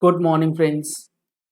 Good morning friends.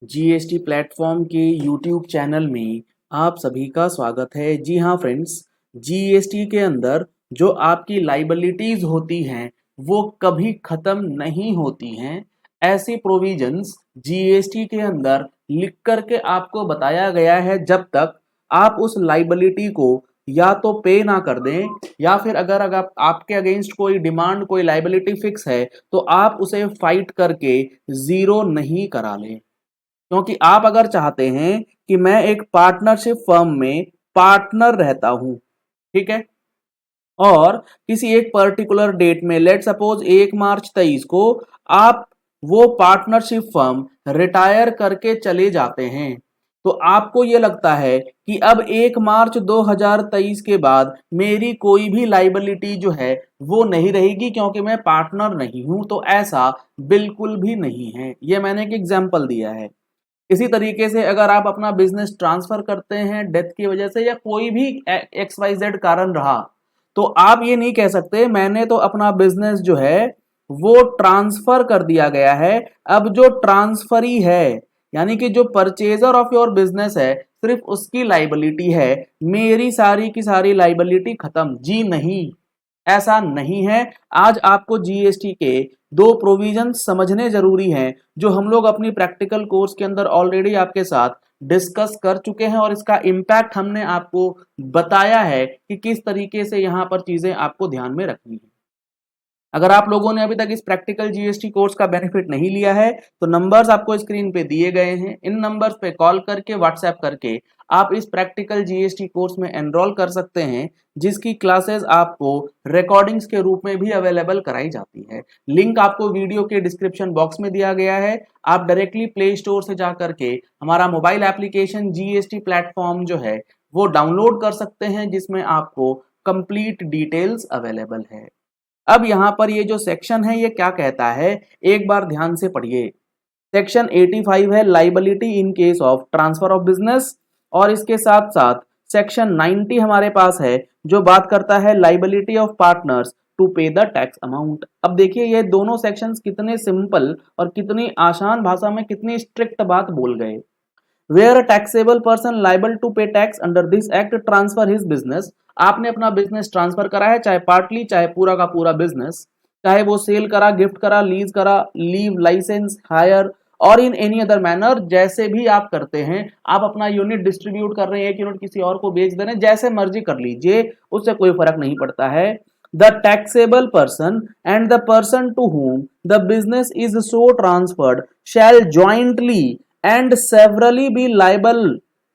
GST platform के YouTube channel में आप सभी का स्वागत है। जी हाँ फ्रेंड्स, जीएसटी के अंदर जो आपकी लाइबिलिटीज होती हैं वो कभी ख़त्म नहीं होती हैं। ऐसी प्रोविजंस जीएसटी के अंदर लिख करके आपको बताया गया है, जब तक आप उस लाइबिलिटी को या तो पे ना कर दें या फिर अगर आपके अगेंस्ट कोई डिमांड, कोई लाइबिलिटी फिक्स है तो आप उसे फाइट करके जीरो नहीं करा लें। क्योंकि आप अगर चाहते हैं कि मैं एक पार्टनरशिप फर्म में पार्टनर रहता हूं, ठीक है, और किसी एक पर्टिकुलर डेट में, लेट सपोज 1 मार्च 23 को आप वो पार्टनरशिप फर्म रिटायर करके चले जाते हैं, तो आपको ये लगता है कि अब 1 मार्च 2023 के बाद मेरी कोई भी लाइबिलिटी जो है वो नहीं रहेगी क्योंकि मैं पार्टनर नहीं हूं। तो ऐसा बिल्कुल भी नहीं है। ये मैंने एक एग्जांपल दिया है। इसी तरीके से अगर आप अपना बिजनेस ट्रांसफर करते हैं डेथ की वजह से या कोई भी XYZ कारण रहा, तो आप ये नहीं कह सकते मैंने तो अपना बिजनेस जो है वो ट्रांसफर कर दिया गया है। अब जो ट्रांसफरी है, यानी कि जो परचेजर ऑफ योर बिजनेस है, सिर्फ उसकी लाइबिलिटी है, मेरी सारी की सारी लाइबिलिटी खत्म। जी नहीं, ऐसा नहीं है। आज आपको जीएसटी के दो प्रोविजन समझने जरूरी हैं, जो हम लोग अपनी प्रैक्टिकल कोर्स के अंदर ऑलरेडी आपके साथ डिस्कस कर चुके हैं और इसका इम्पैक्ट हमने आपको बताया है कि किस तरीके से यहां पर चीजें आपको ध्यान में रखनी है। अगर आप लोगों ने अभी तक इस प्रैक्टिकल जीएसटी कोर्स का बेनिफिट नहीं लिया है तो नंबर्स आपको स्क्रीन पे दिए गए हैं। इन नंबर्स पे कॉल करके, व्हाट्सएप करके आप इस प्रैक्टिकल जीएसटी कोर्स में एनरोल कर सकते हैं, जिसकी क्लासेस आपको रिकॉर्डिंग्स के रूप में भी अवेलेबल कराई जाती है। लिंक आपको वीडियो के डिस्क्रिप्शन बॉक्स में दिया गया है। आप डायरेक्टली प्ले स्टोर से जा करके हमारा मोबाइल एप्लीकेशन जीएसटी प्लेटफॉर्म जो है वो डाउनलोड कर सकते हैं, जिसमें आपको कंप्लीट डिटेल्स अवेलेबल है। अब यहां पर ये जो सेक्शन है ये क्या कहता है, एक बार ध्यान से पढ़िए। सेक्शन 85 है liability in case of transfer of business, और इसके साथ साथ सेक्शन 90 हमारे पास है जो बात करता है liability of partners to pay the tax amount. अब देखिए ये दोनों सेक्शंस कितने सिंपल और कितनी आसान भाषा में कितनी स्ट्रिक्ट बात बोल गए। Where a taxable person liable to pay tax under this act transfer his business. आपने अपना बिजनेस ट्रांसफर करा है, चाहे पार्टली चाहे पूरा का पूरा बिजनेस, चाहे वो सेल करा, गिफ्ट करा, लीज करा, लीव, लाइसेंस, हायर और इन एनी अदर मैनर, जैसे भी आप करते हैं, आप अपना यूनिट डिस्ट्रीब्यूट कर रहे हैं, एक यूनिट किसी और को बेच दे रहे हैं, जैसे मर्जी कर लीजिए, उससे कोई फर्क नहीं पड़ता है। The taxable person and the person to whom the business is so transferred shall jointly and severally be liable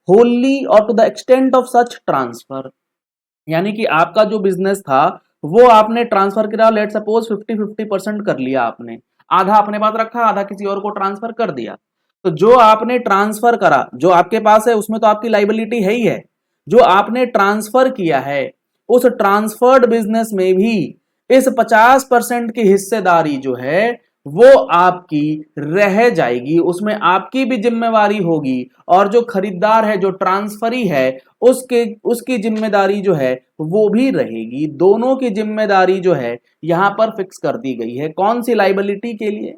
wholly or to the extent of such transfer। यानी कि आपका जो बिजनेस था वो आपने ट्रांसफर करा, लेट सपोज 50-50% कर लिया आपने, आधा अपने पास रखा, आधा किसी और को ट्रांसफर कर दिया। तो जो आपने ट्रांसफर करा, जो आपके पास है उसमें तो आपकी लाइबिलिटी है ही है। जो आपने ट्रांसफर किया है उस ट्रांसफर्ड बिजनेस में भी इस 50% की हिस्सेदारी जो है वो आपकी रह जाएगी, उसमें आपकी भी जिम्मेवारी होगी, और जो खरीदार है, जो ट्रांसफरी है, उसकी जिम्मेदारी जो है वो भी रहेगी। दोनों की जिम्मेदारी जो है यहां पर फिक्स कर दी गई है। कौन सी लाइबिलिटी के लिए?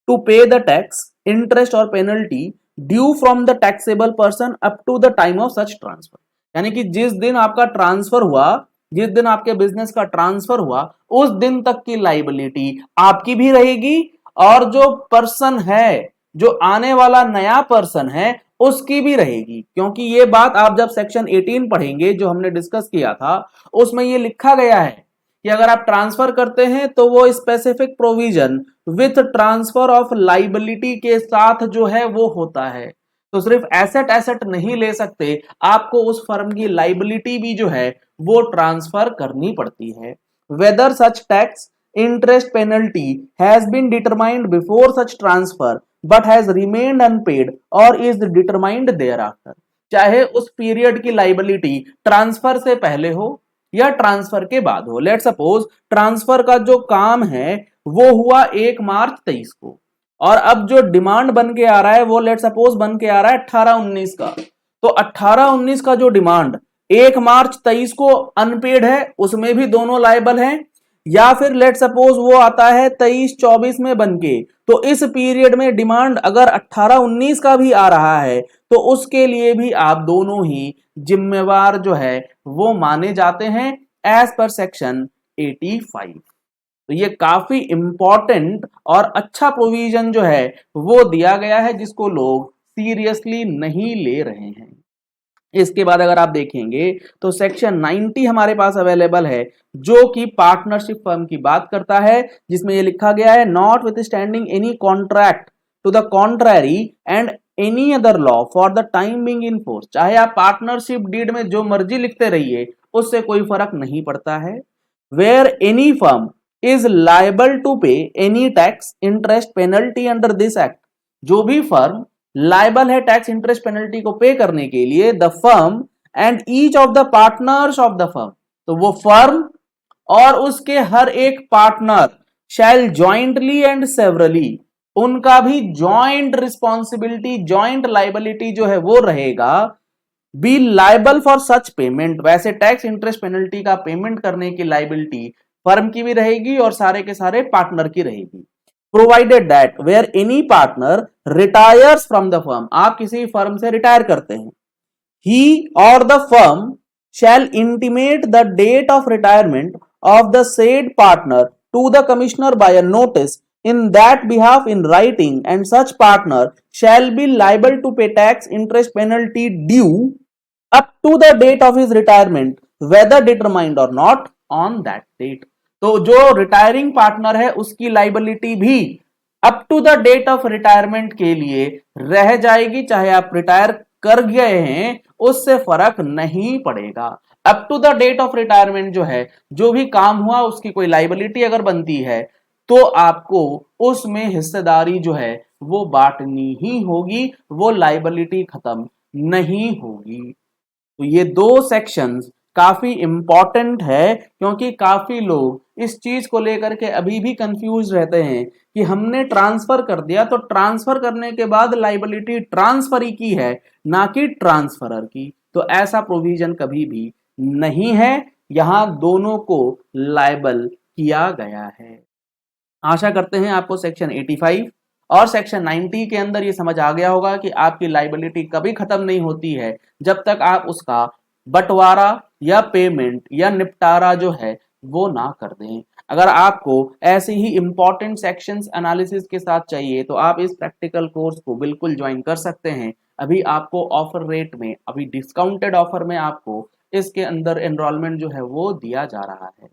To pay the tax, interest और penalty due from the taxable person up to the time of such transfer. यानी कि जिस दिन आपका ट्रांसफर हुआ, जिस दिन आपके बिजनेस का ट्रांसफर हुआ, उस दिन तक की लाइबिलिटी आपकी भी रहेगी, और जो पर्सन है, जो आने वाला नया पर्सन है, उसकी भी रहेगी। क्योंकि ये बात आप जब सेक्शन 18 पढ़ेंगे जो हमने डिस्कस किया था, उसमें ये लिखा गया है कि अगर आप ट्रांसफर करते हैं तो वो specific provision with transfer of liability के साथ जो है वो होता है। तो सिर्फ एसेट एसेट नहीं ले सकते, आपको उस फर्म की लाइबिलिटी भी जो है वो ट्रांसफर करनी पड़ती है। Whether such tax interest penalty has been determined before such transfer but has remained unpaid और इज डिटरमाइंड देयर आफ्टर। चाहे उस पीरियड की लाइबिलिटी ट्रांसफर से पहले हो या ट्रांसफर के बाद हो। लेट सपोज ट्रांसफर का जो काम है वो हुआ 1 मार्च 23 को, और अब जो डिमांड बन के आ रहा है वो लेट सपोज बन के आ रहा है 18-19 का। तो 18-19 का जो डिमांड 1 मार्च 23 को अनपेड है, उसमें भी दोनों लायबल हैं। या फिर लेट सपोज वो आता है 23-24 में बन के, तो इस पीरियड में डिमांड अगर 18-19 का भी आ रहा है तो उसके लिए भी आप दोनों ही जिम्मेवार जो है वो माने जाते हैं एज पर सेक्शन 85। तो ये काफी इंपॉर्टेंट और अच्छा प्रोविजन जो है वो दिया गया है जिसको लोग सीरियसली नहीं ले रहे हैं। इसके बाद अगर आप देखेंगे तो सेक्शन 90 हमारे पास अवेलेबल है जो कि पार्टनरशिप फर्म की बात करता है, जिसमें ये लिखा गया है notwithstanding any contract to the contrary and any other law for the time being in force. चाहे आप पार्टनरशिप डीड में जो मर्जी लिखते रहिए उससे कोई फर्क नहीं पड़ता है। Where any firm is liable to pay any tax interest penalty under this act, जो भी फर्म लायबल है टैक्स इंटरेस्ट पेनल्टी को पे करने के लिए, the firm and each of the partners of the firm, तो वो फर्म और उसके हर एक partner shall jointly and severally, उनका भी जॉइंट रिस्पॉन्सिबिलिटी जॉइंट लाइबिलिटी जो है वो रहेगा, be liable for such payment. वैसे टैक्स इंटरेस्ट पेनल्टी का पेमेंट करने की लाइबिलिटी फर्म की भी रहेगी और सारे के सारे पार्टनर की रहेगी। Provided that where any partner retires from the firm, आप किसी फर्म से रिटायर करते हैं, ही और the firm shall intimate the date of retirement of the said partner to the commissioner by a notice in that behalf in writing, and such partner shall be liable to pay tax interest penalty due up to the date of his retirement whether determined or not on that date। तो जो retiring partner है उसकी liability भी up to the date of retirement के लिए रह जाएगी, चाहे आप रिटायर कर गए हैं उससे फर्क नहीं पड़ेगा। Up to the date of retirement जो है जो भी काम हुआ उसकी कोई लाइबिलिटी अगर बनती है तो आपको उसमें हिस्सेदारी जो है वो बांटनी ही होगी, वो लाइबिलिटी खत्म नहीं होगी। तो ये दो सेक्शंस काफी इंपॉर्टेंट है क्योंकि काफी लोग इस चीज को लेकर के अभी भी कंफ्यूज रहते हैं कि हमने ट्रांसफर कर दिया तो ट्रांसफर करने के बाद लाइबिलिटी ट्रांसफरी की है ना कि ट्रांसफरर की। तो ऐसा प्रोविजन कभी भी नहीं है, यहां दोनों को लायबल किया गया है। आशा करते हैं आपको सेक्शन 85 और सेक्शन 90 के अंदर ये समझ आ गया होगा कि आपकी लाइबिलिटी कभी खत्म नहीं होती है जब तक आप उसका बंटवारा या पेमेंट या निपटारा जो है वो ना कर दें। अगर आपको ऐसे ही इंपॉर्टेंट सेक्शंस एनालिसिस के साथ चाहिए तो आप इस प्रैक्टिकल कोर्स को बिल्कुल ज्वाइन कर सकते हैं। अभी आपको ऑफर रेट में, अभी डिस्काउंटेड ऑफर में आपको इसके अंदर एनरोलमेंट जो है वो दिया जा रहा है।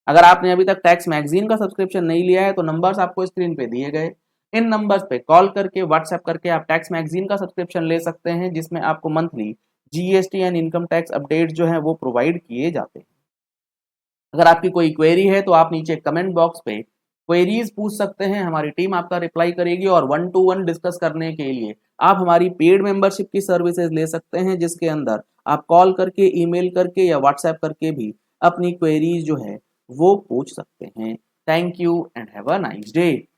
अगर आपने अभी तक टैक्स मैगजीन का सब्सक्रिप्शन नहीं लिया है तो नंबर्स आपको स्क्रीन पे दिए गए, इन नंबर्स पे कॉल करके व्हाट्सएप करके आप टैक्स मैगजीन का सब्सक्रिप्शन ले सकते हैं जिसमें आपको monthly GST and income tax update जो है वो प्रोवाइड किए जाते हैं। अगर आपकी कोई क्वेरी है तो आप नीचे कमेंट बॉक्स पे क्वेरीज पूछ सकते हैं, हमारी टीम आपका रिप्लाई करेगी और 1-to-1 डिस्कस करने के लिए आप हमारी पेड मेंबरशिप की सर्विसेज ले सकते हैं जिसके अंदर आप कॉल करके, ईमेल करके या व्हाट्सएप करके भी अपनी क्वेरीज जो है वो पूछ सकते हैं। Thank you and have a nice day.